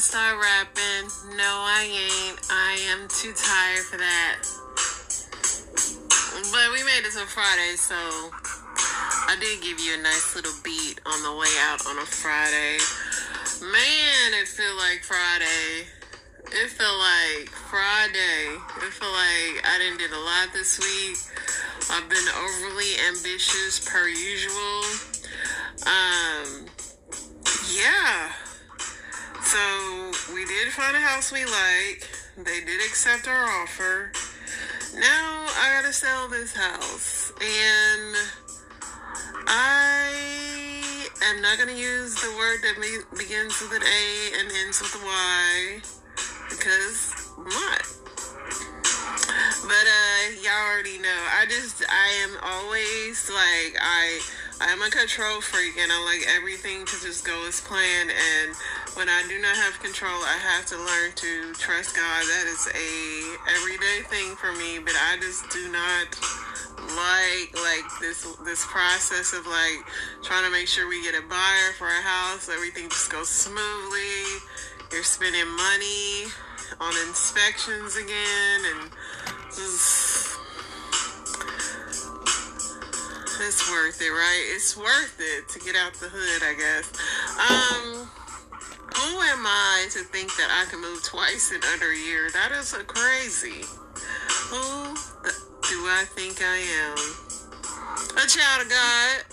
start rapping. No, I ain't. I am too tired for that. But we made it to Friday, so I did give you a nice little beat on the way out on a Friday. Man, it feel like Friday. It feel like Friday. It feel like I didn't did a lot this week. I've been overly ambitious per usual. Yeah. So we did find a house we like. They did accept our offer. Now I gotta sell this house. And I am not gonna use the word that begins with an A and ends with a Y. Because I'm not. But y'all already know. I am always like, I am a control freak, and I like everything to just go as planned. And when I do not have control, I have to learn to trust God. That is a everyday thing for me. But I just do not like this process of like trying to make sure we get a buyer for a house. Everything just goes smoothly. You're spending money on inspections again, and it's worth it, right? It's worth it to get out the hood, I guess. Who am I to think that I can move twice in under a year? That is crazy. Who do I think I am? A child of God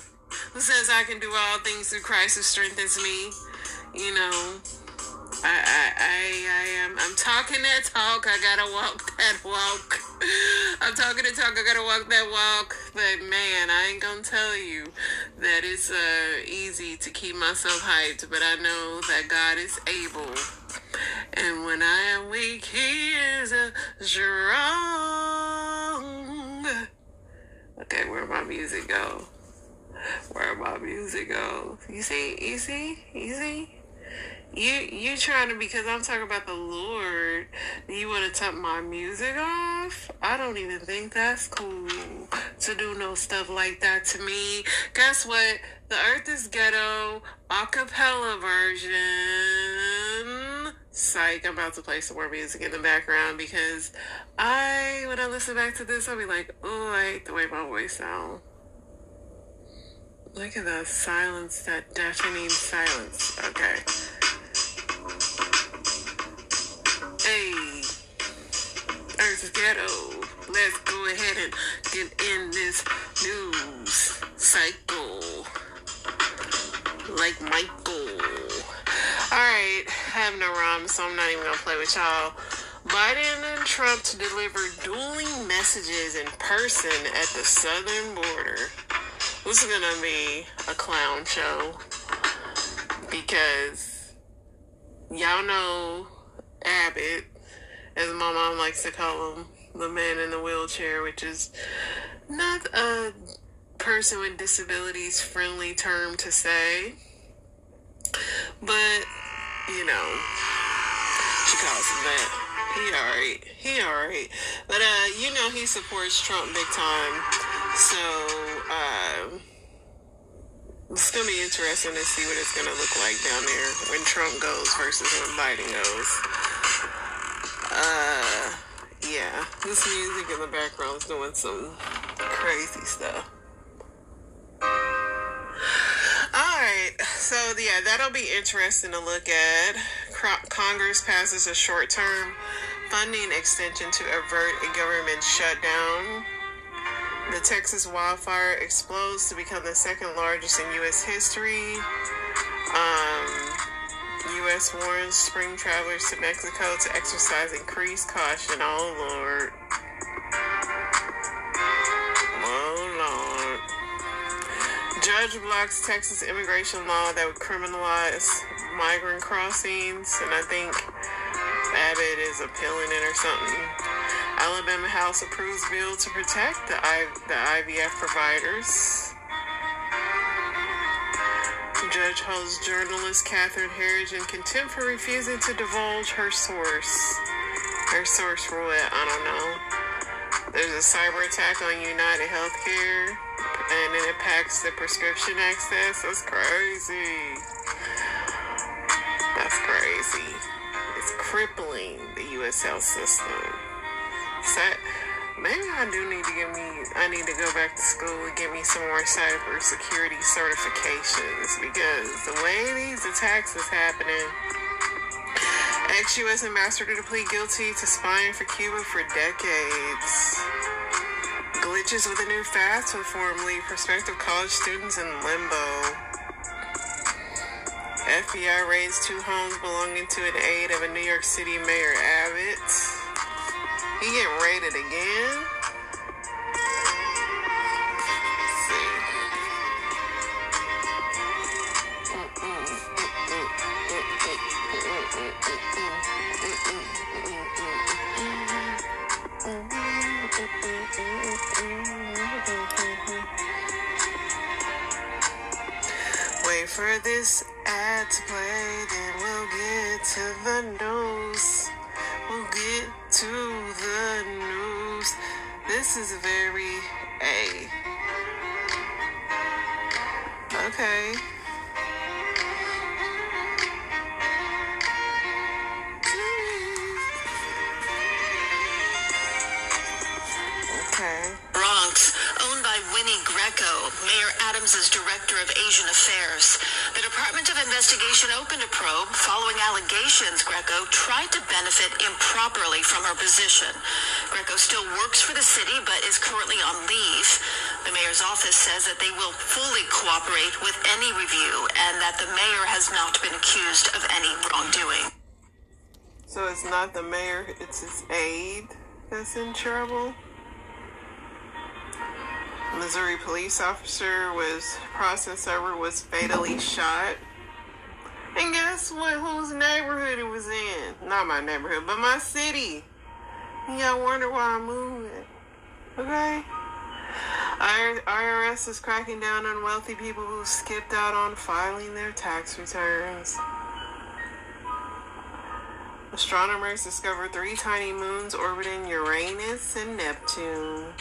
who says I can do all things through Christ who strengthens me. You know, I'm talking that talk, I gotta walk that walk. I'm talking the talk, I gotta walk that walk. But man, I ain't gonna tell you that it's easy to keep myself hyped, but I know that God is able. And when I am weak, He is strong. Okay, where'd my music go? Where'd my music go? You see? You trying to, because I'm talking about the Lord, you want to top my music off? I don't even think that's cool to do no stuff like that to me. Guess what? The Earth is Ghetto acapella version. Psych, I'm about to play some more music in the background because when I listen back to this, I'll be like, oh, I hate the way my voice sounds. Look at the silence, that deafening silence. Okay. Hey, Earth Ghetto. Let's go ahead and get in this news cycle. Like Michael. Alright, I have no rhyme, so I'm not even gonna play with y'all. Biden and Trump to deliver dueling messages in person at the southern border. This is gonna be a clown show because y'all know Abbott, as my mom likes to call him, the man in the wheelchair, which is not a person with disabilities friendly term to say, but you know, she calls him that. He alright. But you know, he supports Trump big time. So it's gonna be interesting to see what it's gonna look like down there when Trump goes versus when Biden goes. Yeah, this music in the background is doing some crazy stuff. Alright, so yeah, that'll be interesting to look at. Congress passes a short-term funding extension to avert a government shutdown. The Texas wildfire explodes to become the second largest in U.S. history. U.S. warns spring travelers to Mexico to exercise increased caution. Oh, Lord. Judge blocks Texas immigration law that would criminalize migrant crossings, and I think Abbott is appealing it or something. Alabama House approves bill to protect the IVF providers. Judge holds journalist Catherine Herridge in contempt for refusing to divulge her source. Her source for what? I don't know. There's a cyber attack on United Healthcare, and it impacts the prescription access. That's crazy. That's crazy. crippling the U.S. health system. So maybe I need to go back to school and get me some more cybersecurity certifications, because the way these attacks is happening. Ex-U.S. ambassador to plead guilty to spying for Cuba for decades. Glitches with a new FAFSA form leave prospective college students in limbo. FBI raids 2 homes belonging to an aide of a New York City Mayor Abbott. He getting raided again? Let's see. Wait for this ad to play, then we'll get to the news. We'll get to the news. This is very A. Okay. Okay. Bronx, owned by Winnie Greco, Mayor Adams' Director of Asian Affairs. The Department of Investigation opened a probe following allegations Greco tried to benefit improperly from her position. Greco still works for the city but is currently on leave. The mayor's office says that they will fully cooperate with any review and that the mayor has not been accused of any wrongdoing. So it's not the mayor, it's his aide that's in trouble? Missouri police officer process server was fatally shot. And guess what? Whose neighborhood it was in? Not my neighborhood, but my city. Y'all wonder why I'm moving. Okay? IRS is cracking down on wealthy people who skipped out on filing their tax returns. Astronomers discovered 3 tiny moons orbiting Uranus and Neptune.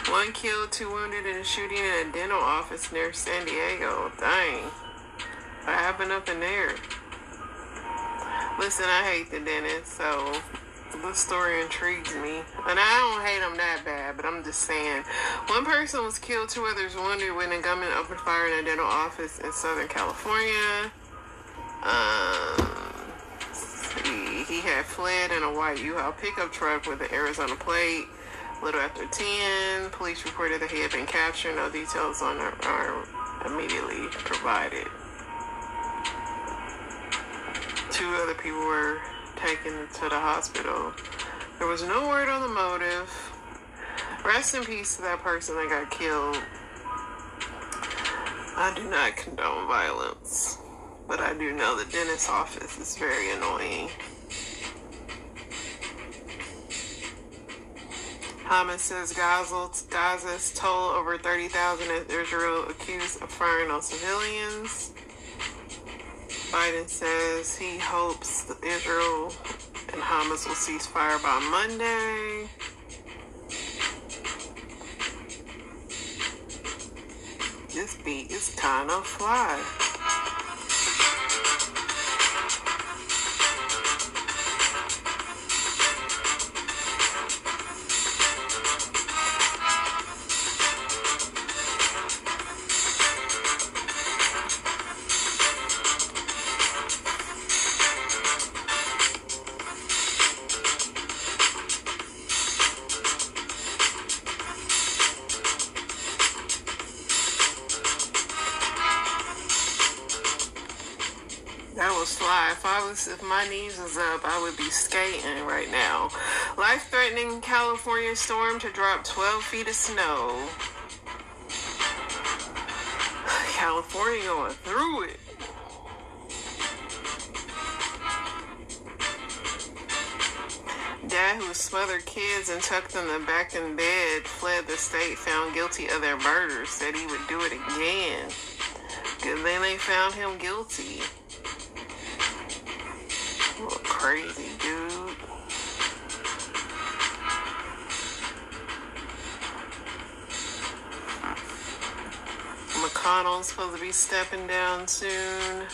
1 killed, 2 wounded in a shooting in a dental office near San Diego. Dang. What happened up in there? Listen, I hate the dentist, so this story intrigues me. And I don't hate them that bad, but I'm just saying. 1 person was killed, 2 others wounded when a gunman opened fire in a dental office in Southern California. He had fled in a white U-Haul pickup truck with an Arizona plate. A little after 10, police reported that he had been captured. No details are immediately provided. 2 other people were taken to the hospital. There was no word on the motive. Rest in peace to that person that got killed. I do not condone violence, but I do know the dentist's office is very annoying. Hamas says Gaza's toll over 30,000 as Israel accused of firing on civilians. Biden says he hopes that Israel and Hamas will cease fire by Monday. This beat is kind of fly. That was fly. If my knees was up, I would be skating right now. Life-threatening California storm to drop 12 feet of snow. California going through it. Dad who smothered kids and tucked them back in bed fled the state, found guilty of their murder, said he would do it again. And then they found him guilty. What a crazy dude. McConnell's supposed to be stepping down soon.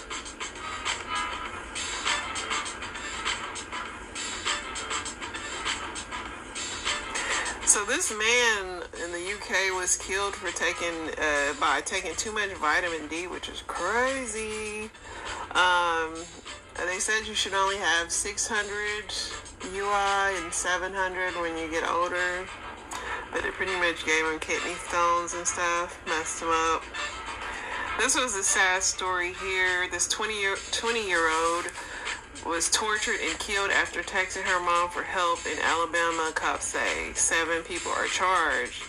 So this man in the UK was killed for by taking too much vitamin D, which is crazy. They said you should only have 600 UI and 700 when you get older. But it pretty much gave him kidney stones and stuff, messed him up. This was a sad story here. This 20-year-old was tortured and killed after texting her mom for help in Alabama, cops say. 7 people are charged.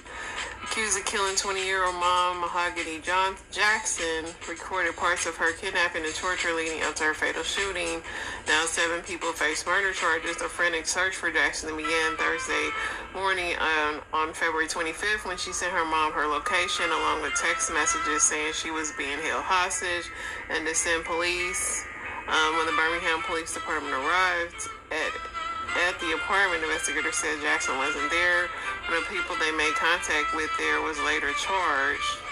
Accused of killing 20-year-old mom Mahogany Jackson recorded parts of her kidnapping and torture leading up to her fatal shooting. Now 7 people face murder charges. A frantic search for Jackson began Thursday morning on February 25th when she sent her mom her location along with text messages saying she was being held hostage and to send police. When the Birmingham Police Department arrived at the apartment, investigators said Jackson wasn't there. One of the people they made contact with there was later charged.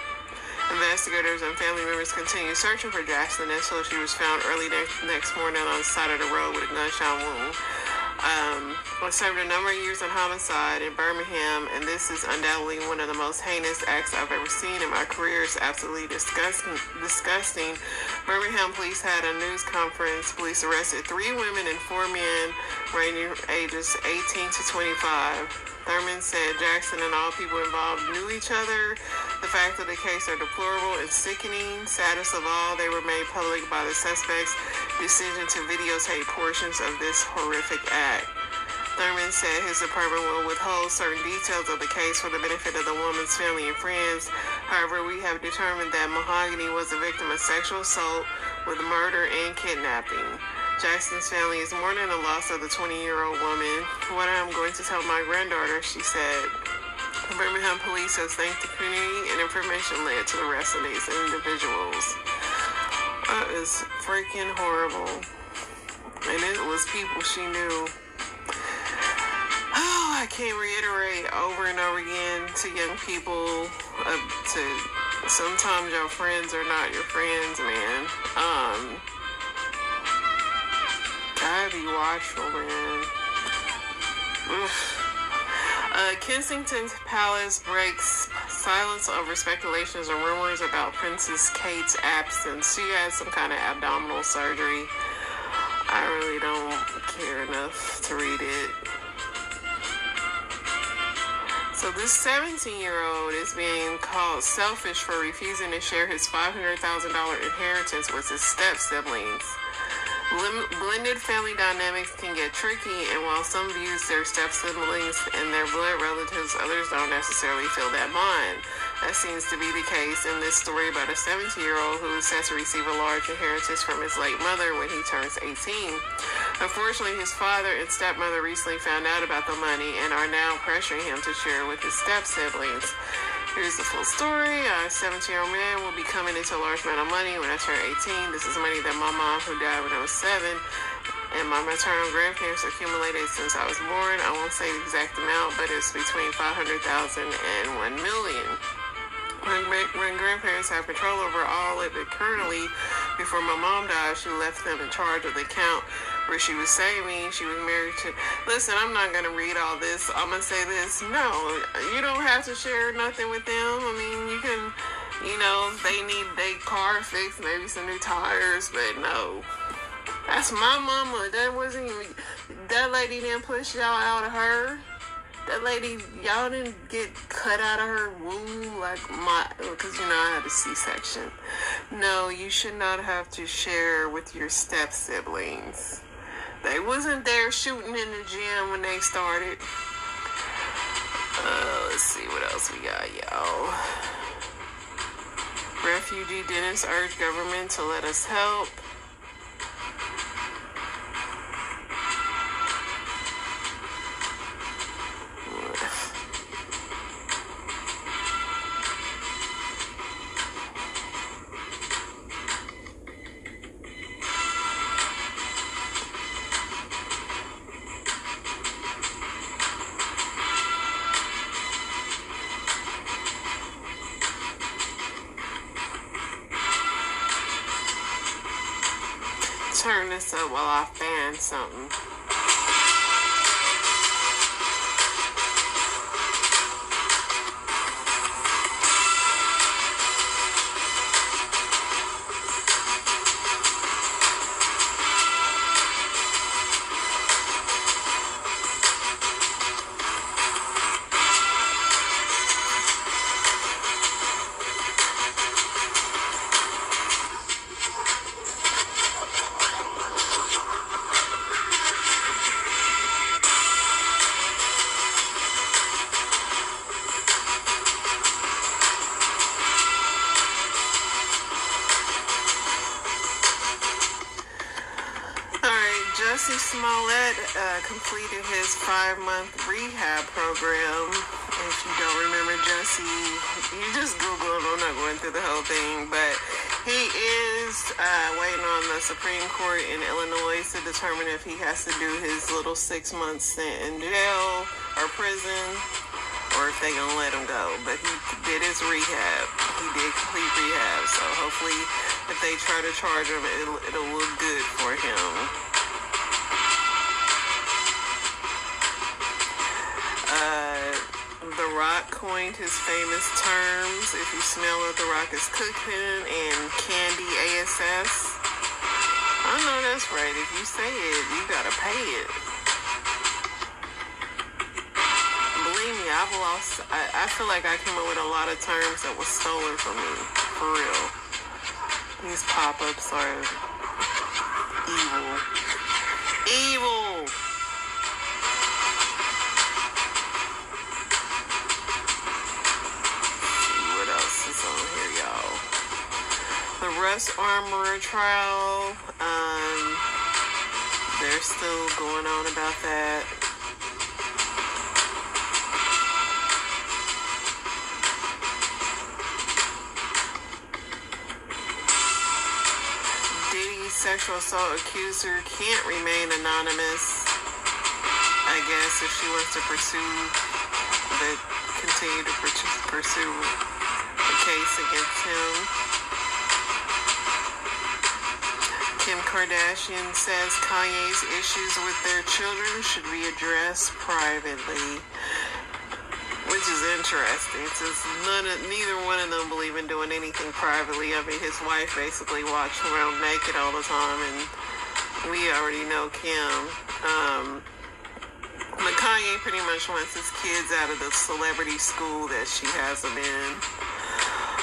Investigators and family members continued searching for Jackson until she was found early next morning on the side of the road with a gunshot wound. I served a number of years in homicide in Birmingham, and this is undoubtedly one of the most heinous acts I've ever seen in my career. It's absolutely disgusting. Birmingham police had a news conference. Police arrested 3 women and 4 men ranging ages 18 to 25. Thurman said Jackson and all people involved knew each other. The facts of the case are deplorable and sickening. Saddest of all, they were made public by the suspect's decision to videotape portions of this horrific act. Thurman said his department will withhold certain details of the case for the benefit of the woman's family and friends. However, we have determined that Mahogany was a victim of sexual assault with murder and kidnapping. Jackson's family is mourning the loss of the 20-year-old woman. What I'm going to tell my granddaughter, she said. The Birmingham police has thanked the community and information led to the arrest of these individuals. That is freaking horrible. And it was people she knew. Oh, I can't reiterate over and over again to young people to sometimes your friends are not your friends, man. Gotta be watchful, man. Kensington Palace breaks silence over speculations and rumors about Princess Kate's absence. She had some kind of abdominal surgery. I really don't care enough to read it. So this 17-year-old is being called selfish for refusing to share his $500,000 inheritance with his step-siblings. Blended family dynamics can get tricky, and while some view their step-siblings and their blood relatives, others don't necessarily feel that bond. That seems to be the case in this story about a 17-year-old who is set to receive a large inheritance from his late mother when he turns 18. Unfortunately, his father and stepmother recently found out about the money and are now pressuring him to share with his step-siblings. Here's the full story. A 17-year-old man will be coming into a large amount of money when I turn 18. This is money that my mom, who died when I was 7, and my maternal grandparents accumulated since I was born. I won't say the exact amount, but it's between $500,000 and $1 million. When grandparents have control over all of it currently, before my mom died, she left them in charge of the account where she was saving. She was married to... Listen, I'm not going to read all this. I'm going to say this. No, you don't have to share nothing with them. I mean, you can, they need their car fixed, maybe some new tires, but no. That's my mama. That wasn't even... That lady didn't push y'all out of her. That lady, y'all didn't get cut out of her womb because I had a C-section. No, you should not have to share with your step-siblings. They wasn't there shooting in the gym when they started. Let's see what else we got, y'all. Refugee dentists urge government to let us help. Turn this up while I fan something. Jussie Smollett completed his 5-month rehab program. If you don't remember Jussie, you just Google him. I'm not going through the whole thing, but he is waiting on the Supreme Court in Illinois to determine if he has to do his little 6-month stint in jail or prison, or if they gonna let him go. But he did his rehab. He did complete rehab, so hopefully if they try to charge him, it'll look good for him. The Rock coined his famous terms, if you smell what The Rock is cooking, and candy ASS. I know that's right. If you say it, you gotta pay it. Believe me, I feel like I came up with a lot of terms that was stolen from me. For real. These pop-ups are evil. Evil! The Russ Armorer trial, they're still going on about that. Diddy's sexual assault accuser can't remain anonymous. I guess if she wants to continue to pursue the case against him. Kim Kardashian says Kanye's issues with their children should be addressed privately, which is interesting since neither one of them believe in doing anything privately. I mean, his wife basically walks around naked all the time, and we already know Kim. But Kanye pretty much wants his kids out of the celebrity school that she has them in.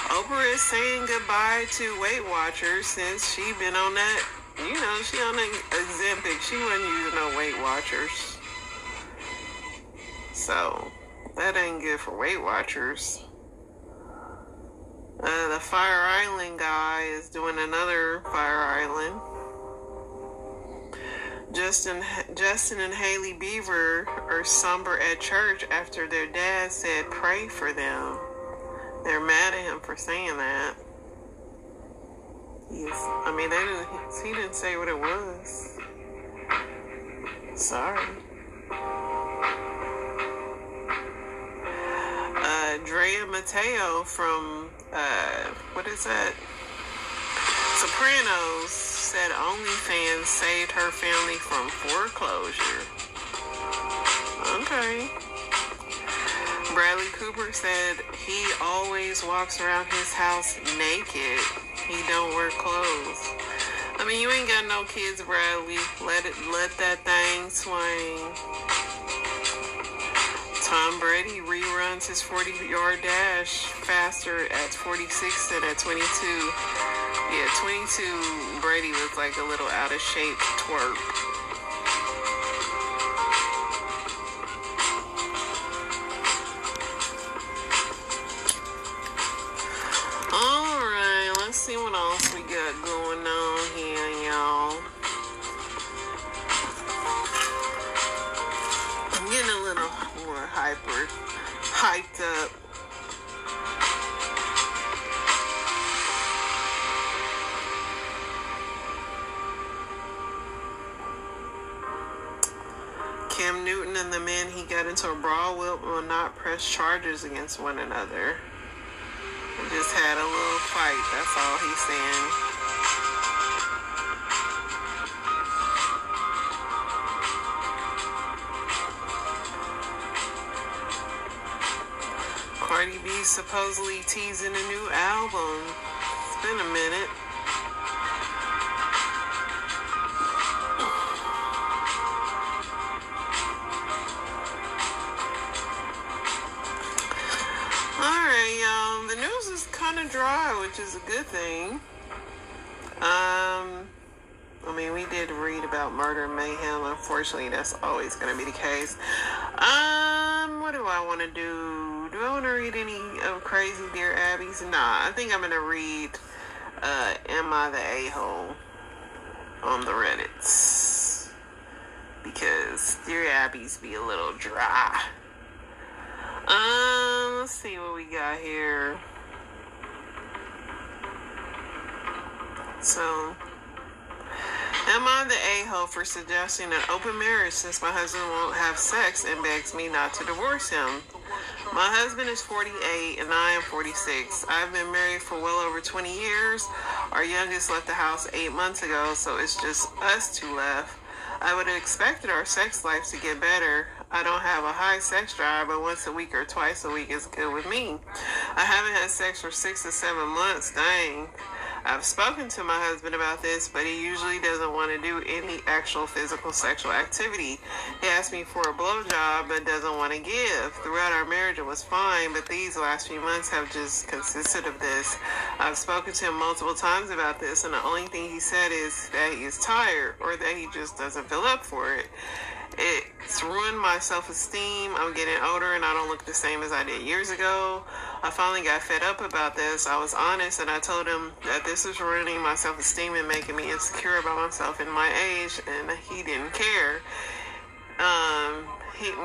Oprah is saying goodbye to Weight Watchers since she been on that, she on the Ozempic. She wasn't using no Weight Watchers. So, that ain't good for Weight Watchers. The Fire Island guy is doing another Fire Island. Justin and Hailey Bieber are somber at church after their dad said pray for them. They're mad at him for saying that. He didn't say what it was. Sorry. Drea Mateo from, Sopranos said OnlyFans saved her family from foreclosure. Okay. Bradley Cooper said he always walks around his house naked. He don't wear clothes. I mean, you ain't got no kids, Bradley. Let that thing swing. Tom Brady reruns his 40-yard dash faster at 46 than at 22. Yeah, 22, Brady was like a little out of shape twerp. Alright, let's see what else we got going on here, y'all. I'm getting a little more hyped up. Cam Newton and the men he got into a brawl with will not press charges against one another. We just had a little fight, that's all he's saying. Cardi B supposedly teasing a new album. It's been a minute. Alright, y'all. The news is kind of dry, which is a good thing. We did read about murder and mayhem. Unfortunately, that's always going to be the case. What do I want to do? Do I want to read any of Crazy Dear Abby's? Nah, I think I'm going to read Am I the A-Hole on the Reddits. because Dear Abby's be a little dry. Let's see what we got here. So, am I the a-hole for suggesting an open marriage since my husband won't have sex and begs me not to divorce him? My husband is 48 and I am 46. I've been married for well over 20 years. Our youngest left the house 8 months ago, so it's just us two left. I would have expected our sex life to get better. I don't have a high sex drive, but once a week or twice a week is good with me. I haven't had sex for 6 to 7 months. Dang. I've spoken to my husband about this, but he usually doesn't want to do any actual physical sexual activity. He asked me for a blowjob, but doesn't want to give. Throughout our marriage, it was fine, but these last few months have just consisted of this. I've spoken to him multiple times about this, and the only thing he said is that he is tired, or that he just doesn't feel up for it. It's ruined my self-esteem. I'm getting older and I don't look the same as I did years ago. I finally got fed up about this. I was honest and I told him that this is ruining my self-esteem and making me insecure about myself and my age, and he didn't care.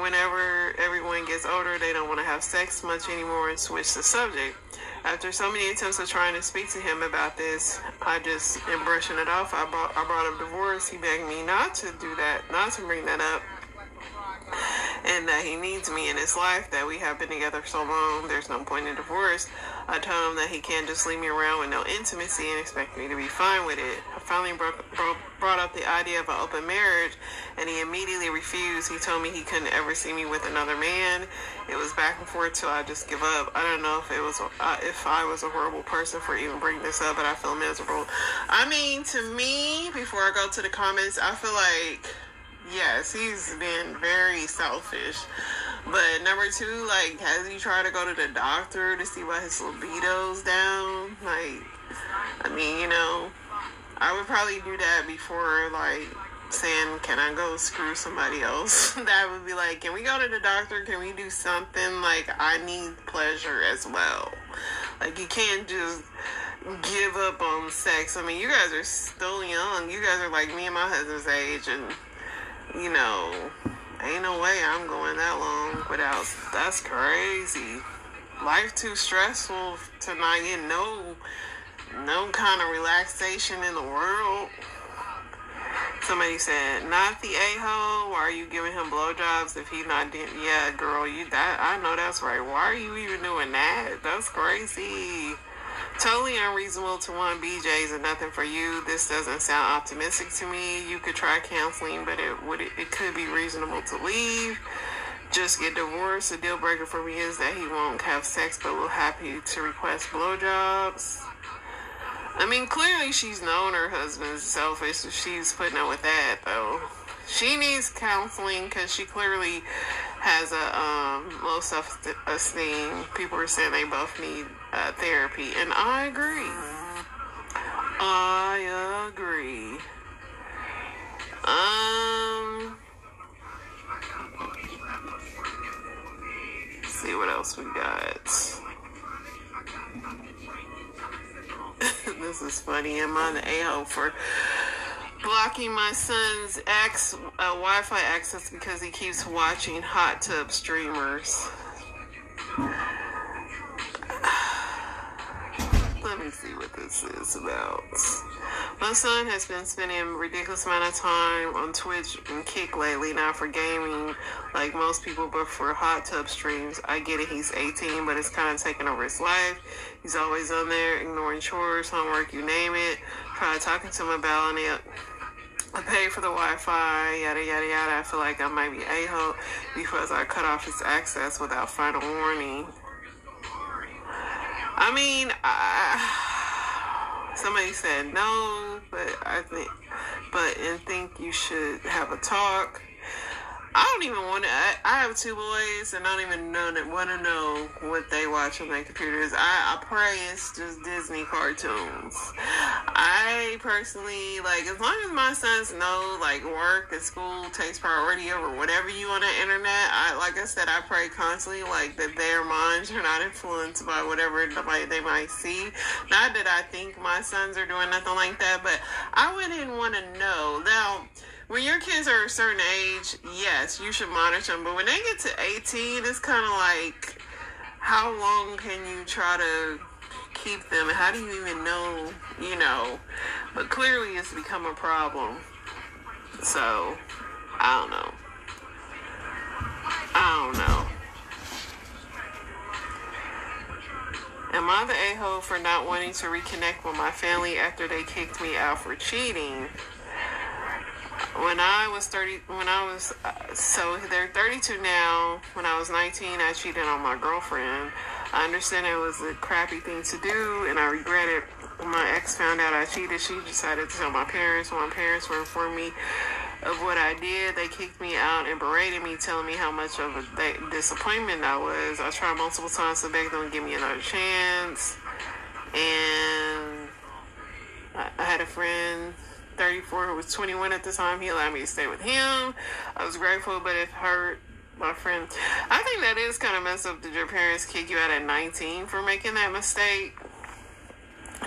Whenever everyone gets older, they don't want to have sex much anymore and switch the subject. After so many attempts of trying to speak to him about this, I just am brushing it off. I brought up divorce. He begged me not to do that, not to bring that up, and that he needs me in his life, that we have been together so long, there's no point in divorce. I told him that he can't just leave me around with no intimacy and expect me to be fine with it. I finally brought up the idea of an open marriage, and he immediately refused. He told me he couldn't ever see me with another man. It was back and forth till I just give up. I don't know if I was a horrible person for even bringing this up, but I feel miserable. I mean, to me, before I go to the comments, I feel like, yes, he's been very selfish. But number two, like, has he tried to go to the doctor to see why his libido's down? Like, I mean, you know, I would probably do that before, like, saying, can I go screw somebody else? That would be like, can we go to the doctor? Can we do something? Like, I need pleasure as well. Like, you can't just give up on sex. I mean, you guys are still young. You guys are like me and my husband's age, and you know, ain't no way I'm going that long without. That's crazy. Life too stressful to not get no kind of relaxation in the world. Somebody said, not the a-hole. Why are you giving him blowjobs if he not doing? Yeah, girl, I know that's right. Why are you even doing that? That's crazy. Totally unreasonable to want BJs and nothing for you. This doesn't sound optimistic to me. You could try counseling, but it could be reasonable to leave. Just get divorced. A deal breaker for me is that he won't have sex, but will happy to request blowjobs. I mean, clearly she's known her husband's selfish, so she's putting up with that, though. She needs counseling because she clearly has a low self-esteem. People are saying they both need therapy, and I agree. I agree. Let's see what else we got. This is funny. I'm on the a-hole for blocking my son's Wi-Fi access because he keeps watching hot tub streamers. Let me see what this is about. My son has been spending a ridiculous amount of time on Twitch and Kick lately, not for gaming like most people, but for hot tub streams. I get it, he's 18, but it's kind of taking over his life. He's always on there, ignoring chores, homework, you name it. Try talking to him about it. I pay for the Wi-Fi, yada, yada, yada. I feel like I might be a-hole because I cut off his access without final warning. I mean, somebody said no, but I think you should have a talk. I don't even want to. I have two boys, and I don't even want to know what they watch on their computers. I pray it's just Disney cartoons. I personally, like, as long as my sons know, like, work and school takes priority over whatever you on the internet, like I said, I pray constantly, like, that their minds are not influenced by whatever they might see. Not that I think my sons are doing nothing like that, but I wouldn't want to know. Now, when your kids are a certain age, yes, you should monitor them. But when they get to 18, it's kind of like, how long can you try to keep them? How do you even know, you know? But clearly it's become a problem. So, I don't know. Am I the a-hole for not wanting to reconnect with my family after they kicked me out for cheating? So they're 32 now. When I was 19, I cheated on my girlfriend. I understand it was a crappy thing to do, and I regret it. When my ex found out I cheated, she decided to tell my parents. When my parents were informed me of what I did, they kicked me out and berated me, telling me how much of a disappointment I was. I tried multiple times to beg them to give me another chance, and I had a friend, 34, who was 21 at the time. He allowed me to stay with him. I was grateful, but it hurt. My friend, I think that is kind of messed up that your parents kick you out at 19 for making that mistake.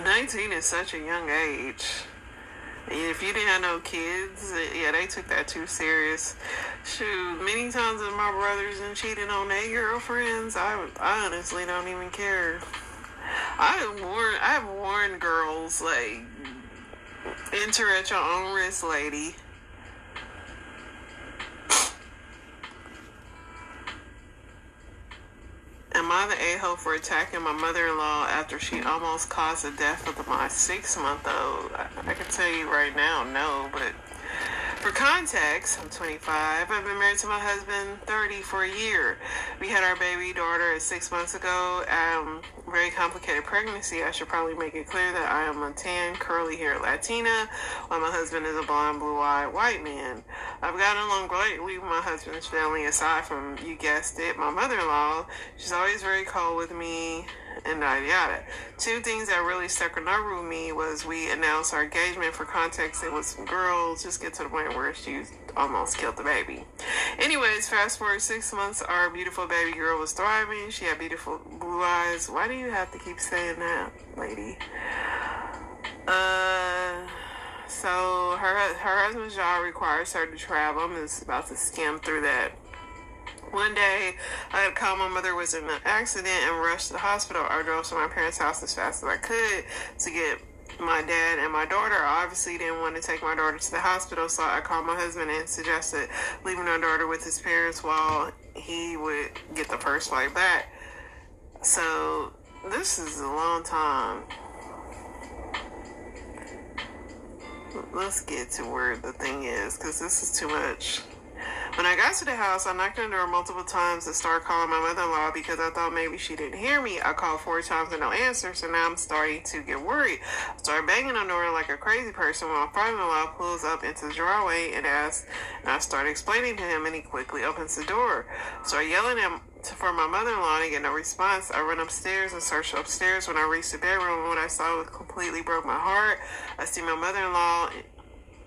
19 is such a young age. If you didn't have no kids, yeah, they took that too serious. Shoot, many times with my brothers and cheating on their girlfriends, I honestly don't even care. I've warned girls, like, enter at your own risk, lady. Am I the a-hole for attacking my mother-in-law after she almost caused the death of my 6-month-old? I can tell you right now, no, but for context, I'm 25. I've been married to my husband, 30, for a year. We had our baby daughter 6 months ago. Very complicated pregnancy. I should probably make it clear that I am a tan, curly-haired Latina, while my husband is a blonde, blue-eyed white man. I've gotten along greatly with my husband's family, aside from, you guessed it, my mother-in-law. She's always very cold with me, and yada. Two things that really stuck a nerve with me was we announced our engagement. For context, it was some girls. Just get to the point where she almost killed the baby. Anyways, fast forward 6 months, our beautiful baby girl was thriving. She had beautiful blue eyes. Why do you have to keep saying that, lady? So her husband's job requires her to travel. I'm just about to skim through that. One day, I had called my mother was in an accident and rushed to the hospital. I drove to my parents' house as fast as I could to get my dad and my daughter. I obviously didn't want to take my daughter to the hospital, so I called my husband and suggested leaving our daughter with his parents while he would get the first flight back. So, this is a long time. Let's get to where the thing is, because this is too much. When I got to the house, I knocked on the door multiple times and started calling my mother-in-law because I thought maybe she didn't hear me. I called 4 times and no answer, so now I'm starting to get worried. I started banging on the door like a crazy person when my father-in-law pulls up into the doorway and asks, and I started explaining to him, and he quickly opens the door. So I yelling at him for my mother-in-law and get no response. I run upstairs and search upstairs. When I reached the bedroom, what I saw completely broke my heart. I see my mother-in-law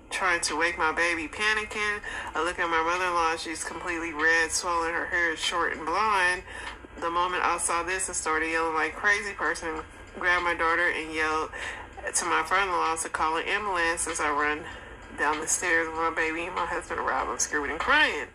trying to wake my baby, panicking. I look at my mother-in-law. She's completely red, swollen. Her hair is short and blonde. The moment I saw this, I started yelling like a crazy person. Grabbed my daughter and yelled to my father-in-law to call an ambulance as I run down the stairs with my baby and my husband arrived. I'm screaming and crying.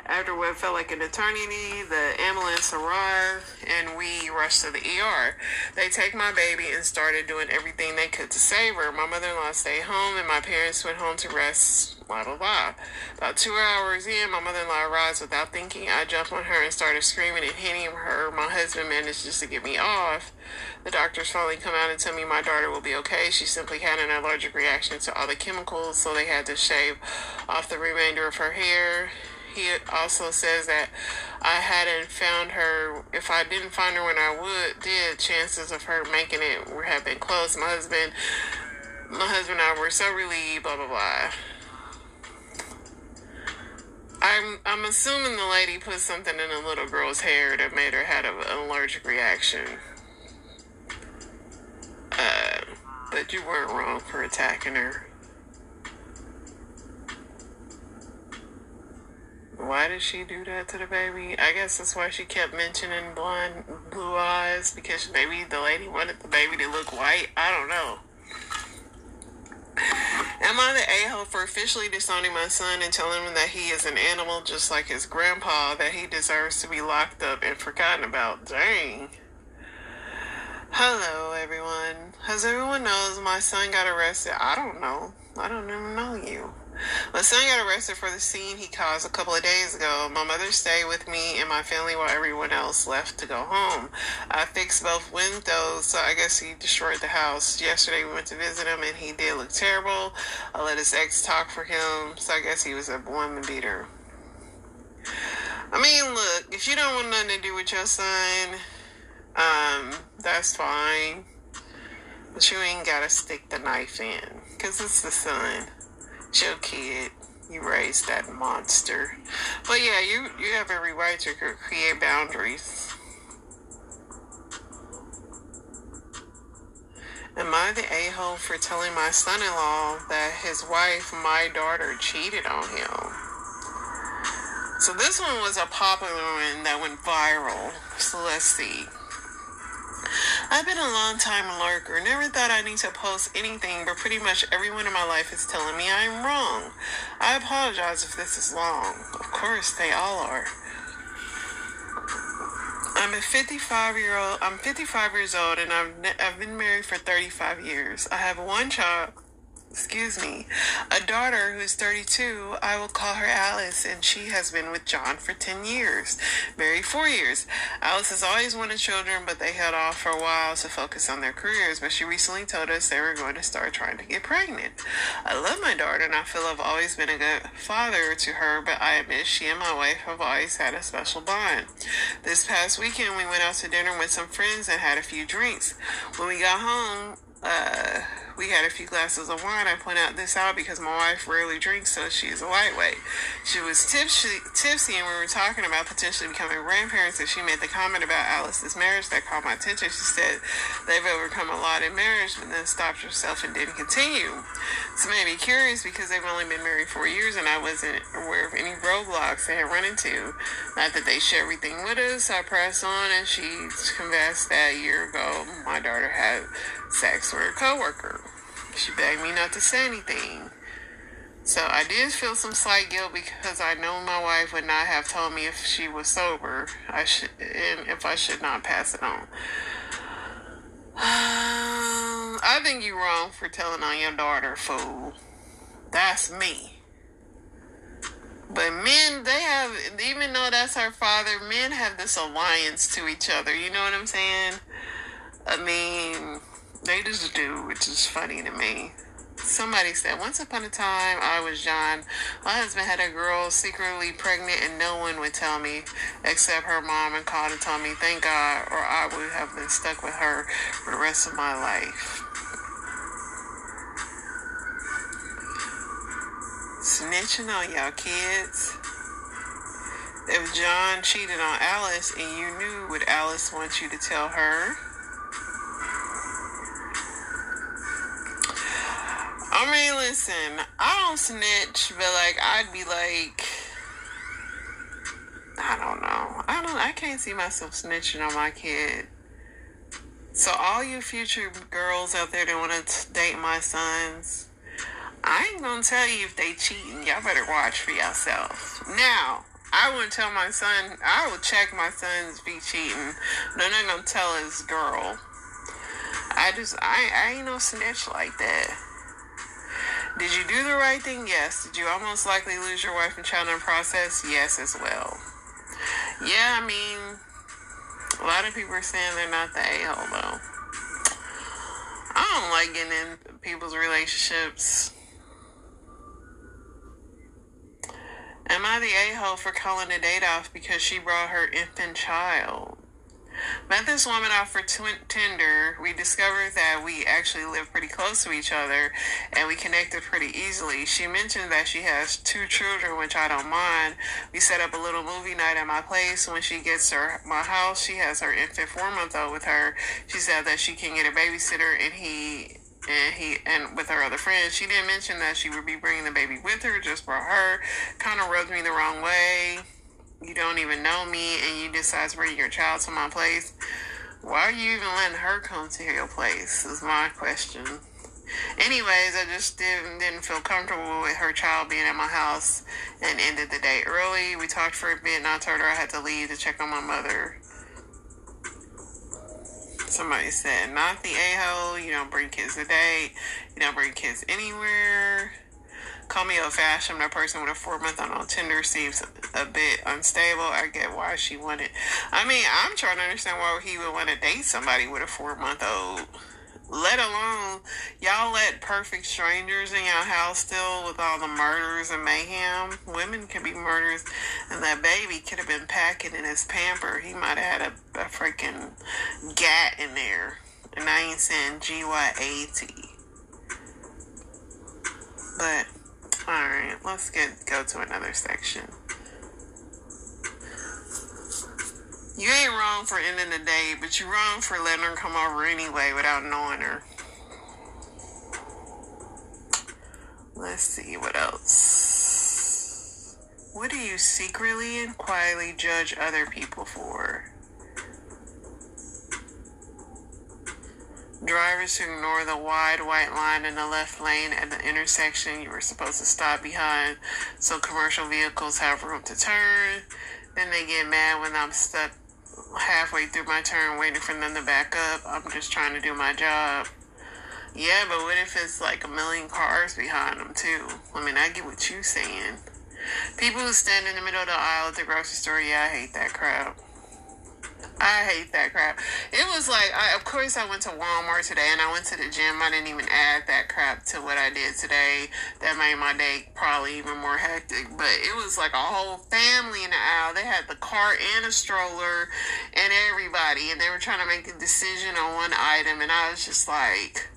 After what felt like an eternity, the ambulance arrived and we rushed to the ER. They take my baby and started doing everything they could to save her. My mother-in-law stayed home and my parents went home to rest, blah, blah, blah. About 2 hours in, my mother-in-law arrives without thinking. I jumped on her and started screaming and hitting her. My husband managed just to get me off. The doctors finally come out and tell me my daughter will be okay. She simply had an allergic reaction to all the chemicals, so they had to shave off the remainder of her hair. He also says that I hadn't found her. If I didn't find her when I did, chances of her making it have been close. My husband and I were so relieved, blah, blah, blah. I'm assuming the lady put something in the little girl's hair that made her have an allergic reaction. But you weren't wrong for attacking her. Why did she do that to the baby? I guess that's why she kept mentioning blonde, blue eyes, because maybe the lady wanted the baby to look white. I don't know. Am I the a-hole for officially disowning my son and telling him that he is an animal just like his grandpa, that he deserves to be locked up and forgotten about? Dang. Hello, everyone. As everyone knows, my son got arrested. I don't know. I don't even know you. My son got arrested for the scene he caused a couple of days ago. My mother stayed with me and my family while everyone else left to go home. I fixed both windows, so I guess he destroyed the house. Yesterday we went to visit him and he did look terrible. I let his ex talk for him, so I guess he was a woman beater. I mean, look, if you don't want nothing to do with your son, that's fine. But you ain't gotta stick the knife in, because it's the son. It's your kid. You raised that monster. But yeah, you have every right to create boundaries. Am I the a-hole for telling my son-in-law that his wife, my daughter, cheated on him? So this one was a popular one that went viral. So let's see. I've been a long time lurker. Never thought I need to post anything, but pretty much everyone in my life is telling me I'm wrong. I apologize if this is long. Of course, they all are. I'm 55 years old, and I've been married for 35 years. I have one child. A daughter who's 32. I will call her Alice, and she has been with John for 10 years, married 4 years. Alice has always wanted children, but they held off for a while to focus on their careers, but she recently told us they were going to start trying to get pregnant. I love my daughter, and I feel I've always been a good father to her, but I admit she and my wife have always had a special bond. This past weekend, we went out to dinner with some friends and had a few drinks. When we got home, we had a few glasses of wine. I point this out because my wife rarely drinks, so she's a lightweight. She was tipsy, and we were talking about potentially becoming grandparents, and she made the comment about Alice's marriage that caught my attention. She said they've overcome a lot in marriage, but then stopped herself and didn't continue. This made me curious because they've only been married 4 years, and I wasn't aware of any roadblocks they had run into. Not that they share everything with us. So I pressed on, and she confessed that a year ago my daughter had sex with a coworker. She begged me not to say anything. So I did feel some slight guilt because I know my wife would not have told me if she was sober. And if I should not pass it on. I think you're wrong for telling on your daughter, fool. That's me. But men, they have, even though that's her father, men have this alliance to each other. You know what I'm saying? I mean, they just do, which is funny to me. Somebody said, once upon a time, I was John. My husband had a girl secretly pregnant and no one would tell me except her mom, and called and told me, thank God, or I would have been stuck with her for the rest of my life. Snitching on y'all kids. If John cheated on Alice and you knew, would Alice want you to tell her? I mean, listen, I don't snitch, but like, I'd be like, I don't know. I can't see myself snitching on my kid. So all you future girls out there that want to date my sons, I ain't gonna tell you if they cheating. Y'all better watch for yourself. Now, I wouldn't tell my son, I would check my sons be cheating. No, I'm not gonna tell his girl. I ain't no snitch like that. Did you do the right thing? Yes. Did you almost likely lose your wife and child in the process? Yes, as well. Yeah, I mean, a lot of people are saying they're not the a-hole, though. I don't like getting in people's relationships. Am I the a-hole for calling a date off because she brought her infant child? Met this woman off for Tinder. We discovered that we actually live pretty close to each other, and we connected pretty easily. She mentioned that she has 2 children, which I don't mind. We set up a little movie night at my place. When she gets to my house, she has her infant 4-month-old with her. She said that she can get a babysitter, and with her other friends. She didn't mention that she would be bringing the baby with her, just for her. Kind of rubbed me the wrong way. You don't even know me, and you decide to bring your child to my place. Why are you even letting her come to your place, is my question. Anyways, I just didn't feel comfortable with her child being at my house and ended the day early. We talked for a bit and I told her I had to leave to check on my mother. Somebody said, not the a-hole. You don't bring kids to date. You don't bring kids anywhere. Call me old-fashioned. That person with a 4-month-old on Tinder seems a bit unstable. I get why she wanted. I mean, I'm trying to understand why he would want to date somebody with a 4-month-old. Let alone, y'all let perfect strangers in your house still with all the murders and mayhem. Women can be murders, and that baby could have been packing in his pamper. He might have had a freaking gat in there. And I ain't saying GYAT. But, alright, let's go to another section. You ain't wrong for ending the date, but you're wrong for letting her come over anyway without knowing her. Let's see what else. What do you secretly and quietly judge other people for? Drivers who ignore the wide white line in the left lane at the intersection you were supposed to stop behind so commercial vehicles have room to turn. Then they get mad when I'm stuck halfway through my turn waiting for them to back up. I'm just trying to do my job. Yeah, but what if it's like a million cars behind them too? I mean, I get what you're saying. People who stand in the middle of the aisle at the grocery store, yeah, I hate that crowd. I hate that crap. It was like, of course I went to Walmart today and I went to the gym. I didn't even add that crap to what I did today. That made my day probably even more hectic. But it was like a whole family in the aisle. They had the cart and a stroller and everybody. And they were trying to make a decision on one item. And I was just like,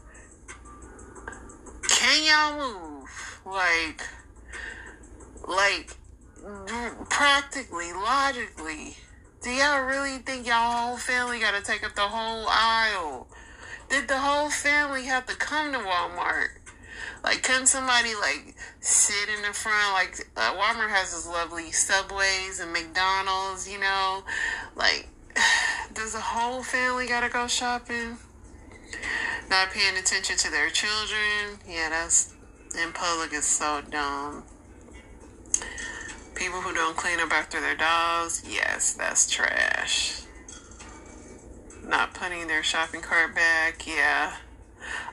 can y'all move? Like, practically, logically. Do y'all really think y'all whole family got to take up the whole aisle? Did the whole family have to come to Walmart? Like, couldn't somebody, like, sit in the front? Like, Walmart has this lovely Subways and McDonald's, you know? Like, does the whole family got to go shopping? Not paying attention to their children? Yeah, that's, in public, is so dumb. People who don't clean up after their dogs, yes, that's trash. Not putting their shopping cart back, yeah.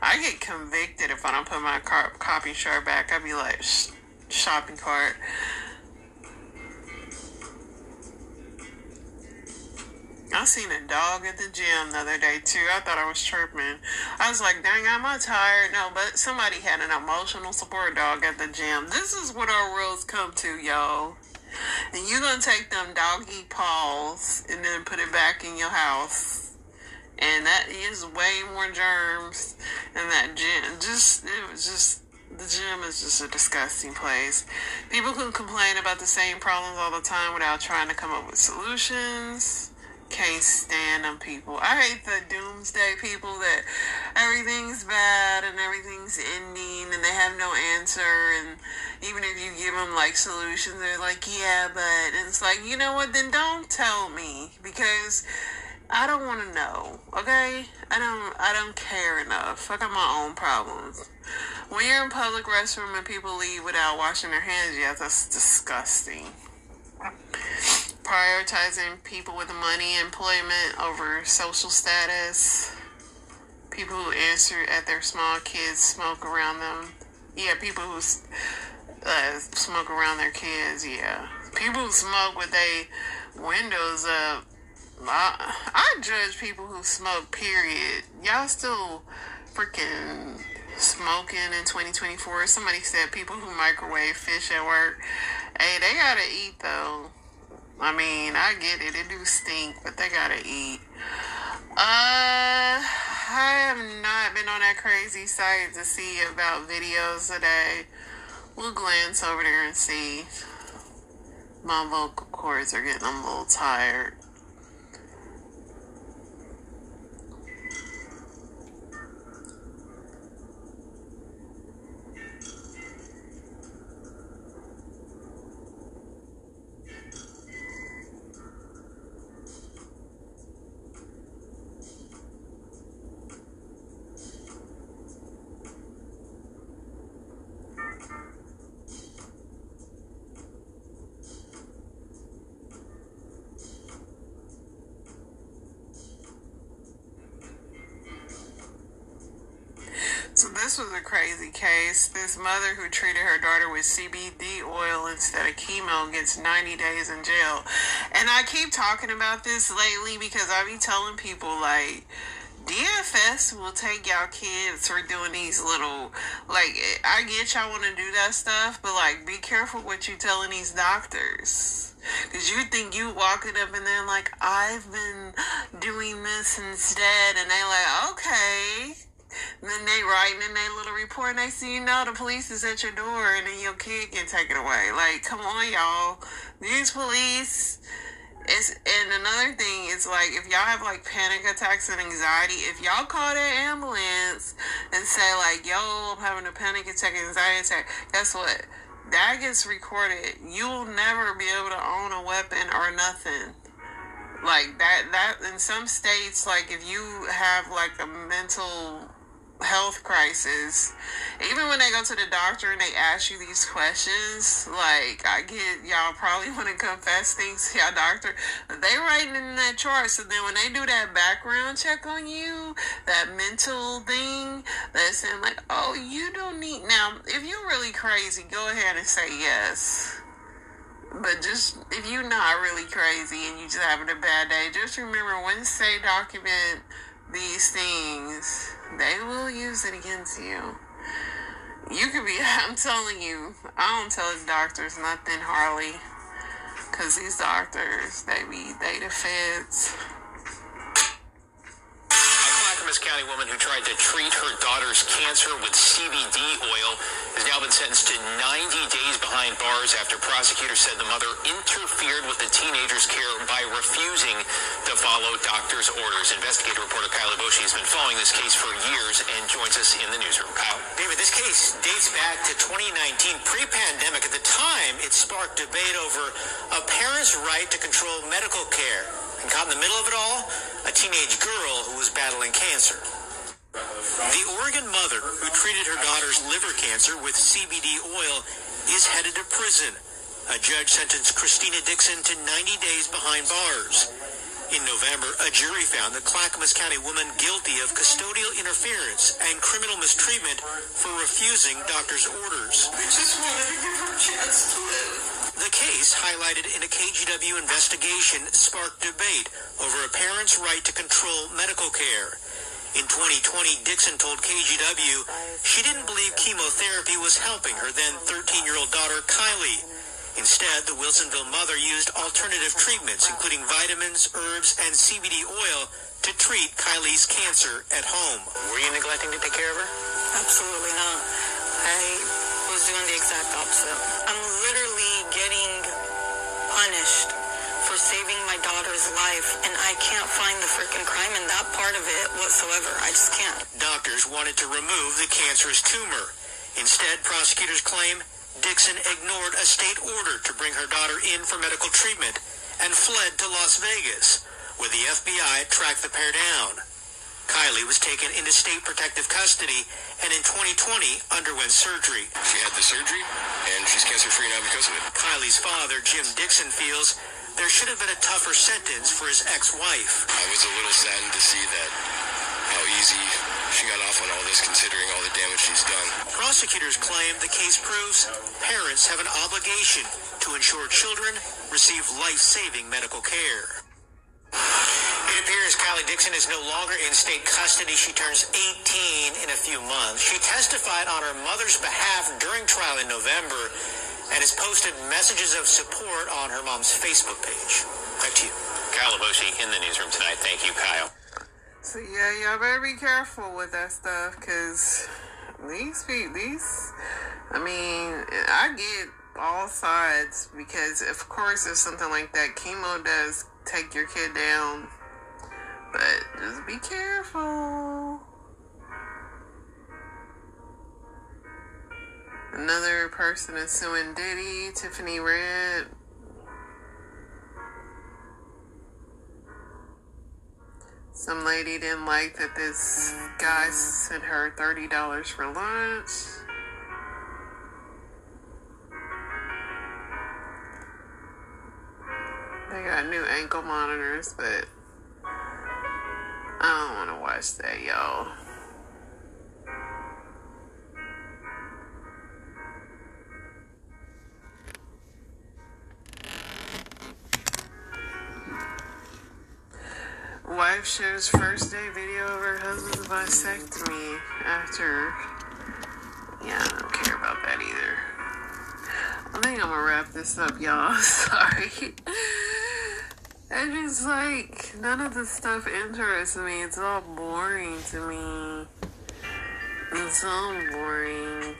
I get convicted if I don't put my shopping cart back. I'd be like, shopping cart. I seen a dog at the gym the other day too. I thought I was tripping. I was like, dang, am I tired? No, but somebody had an emotional support dog at the gym. This is what our worlds come to, y'all. And you're going to take them doggy paws and then put it back in your house. And that is way more germs than that gym. The gym is just a disgusting place. People who complain about the same problems all the time without trying to come up with solutions. Can't stand them people. I hate the doomsday people that everything's bad and everything's ending and they have no answer, and even if you give them like solutions, they're like, yeah, but, and it's like, you know what, then don't tell me, because I don't want to know, okay? I don't care enough. I got my own problems. When you're in public restroom and people leave without washing their hands, yeah, that's disgusting. Prioritizing people with money, employment over social status. People who answer at their small kids smoke around them. Yeah, people who smoke around their kids, yeah. People who smoke with their windows up. I judge people who smoke, period. Y'all still freaking smoking in 2024. Somebody said people who microwave fish at work. Hey, they gotta eat though. I mean, I get it. It do stink, but they gotta eat. I have not been on that crazy site to see about videos today. We'll glance over there and see. My vocal cords are getting a little tired. this was a crazy case. This mother who treated her daughter with CBD oil instead of chemo gets 90 days in jail. And I keep talking about this lately because I be telling people, like, DFS will take y'all kids for doing these little, like, I get y'all want to do that stuff, but, like, be careful what you telling these doctors. Because you think you walking up and they're like, I've been doing this instead, and they like, okay. And then they writing in their little report, and they see, you know, the police is at your door, and then your kid get taken away. Like, come on, y'all. These police... And another thing is, like, if y'all have, like, panic attacks and anxiety, if y'all call that ambulance and say, like, yo, I'm having a panic attack, anxiety attack, guess what? That gets recorded. You'll never be able to own a weapon or nothing. Like, that in some states, like, if you have, like, a mental health crisis, even when they go to the doctor and they ask you these questions, like, I get y'all probably want to confess things to y'all doctor, they writing in that chart. So then when they do that background check on you, that mental thing, they're saying like, oh, you don't need, now if you're really crazy, go ahead and say yes. But just, if you're not really crazy and you just having a bad day, just remember, once they document these things, they will use it against you. You could be, I'm telling you, I don't tell the doctors nothing, Harley. Because these doctors, they the feds. A Clackamas County woman who tried to treat her daughter's cancer with CBD oil has now been sentenced to 90 days behind bars after prosecutors said the mother interfered with the teenager's care by refusing to follow doctor's orders. Investigative reporter Kyle Boshi has been following this case for years and joins us in the newsroom. Kyle. David, this case dates back to 2019, pre-pandemic. At the time, it sparked debate over a parent's right to control medical care. And caught in the middle of it all, a teenage girl who was battling cancer. The Oregon mother who treated her daughter's liver cancer with CBD oil is headed to prison. A judge sentenced Christina Dixon to 90 days behind bars. In November, a jury found the Clackamas County woman guilty of custodial interference and criminal mistreatment for refusing doctor's orders. I just wanted to give her a chance to live. The case, highlighted in a KGW investigation, sparked debate over a parent's right to control medical care. In 2020, Dixon told KGW she didn't believe chemotherapy was helping her then 13-year-old daughter, Kylie. Instead, the Wilsonville mother used alternative treatments, including vitamins, herbs, and CBD oil to treat Kylie's cancer at home. Were you neglecting to take care of her? Absolutely not. I was doing the exact opposite. I'm literally getting punished for saving my daughter's life, and I can't find the freaking crime in that part of it whatsoever. I just can't. Doctors wanted to remove the cancerous tumor. Instead, prosecutors claim Dixon ignored a state order to bring her daughter in for medical treatment and fled to Las Vegas, where the FBI tracked the pair down. Kylie was taken into state protective custody and in 2020 underwent surgery. She had the surgery, and she's cancer-free now because of it. Kylie's father, Jim Dixon, feels there should have been a tougher sentence for his ex-wife. I was a little saddened to see that how easy she got off on all this, considering all the damage she's done. Prosecutors claim the case proves parents have an obligation to ensure children receive life-saving medical care. It appears Kylie Dixon is no longer in state custody. She turns 18 in a few months. She testified on her mother's behalf during trial in November and has posted messages of support on her mom's Facebook page. Back to you. Kyle Boshi in the newsroom tonight. Thank you, Kyle. So yeah, y'all better be careful with that stuff, because I mean, I get all sides, because of course if something like that, chemo does take your kid down, but just be careful. Another person is suing Diddy, Tiffany Red. Some lady didn't like that this guy sent her $30 for lunch. They got new ankle monitors, but I don't want to watch that, y'all. wife shares first day video of her husband's vasectomy after. Yeah, I don't care about that either. I think I'm gonna wrap this up, y'all. Sorry. It's just like, none of this stuff interests me. It's all boring to me. It's all boring.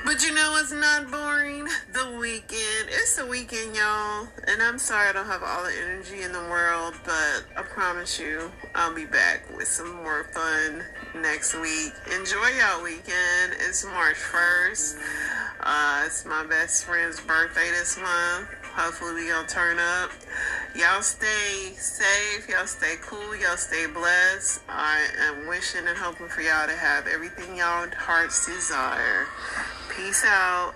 But you know what's not boring? The weekend. It's the weekend, y'all. And I'm sorry I don't have all the energy in the world, but I promise you I'll be back with some more fun next week. Enjoy y'all weekend. It's March 1st. It's my best friend's birthday this month. Hopefully we gonna turn up. Y'all stay safe. Y'all stay cool. Y'all stay blessed. I am wishing and hoping for y'all to have everything y'all hearts desire. Peace out.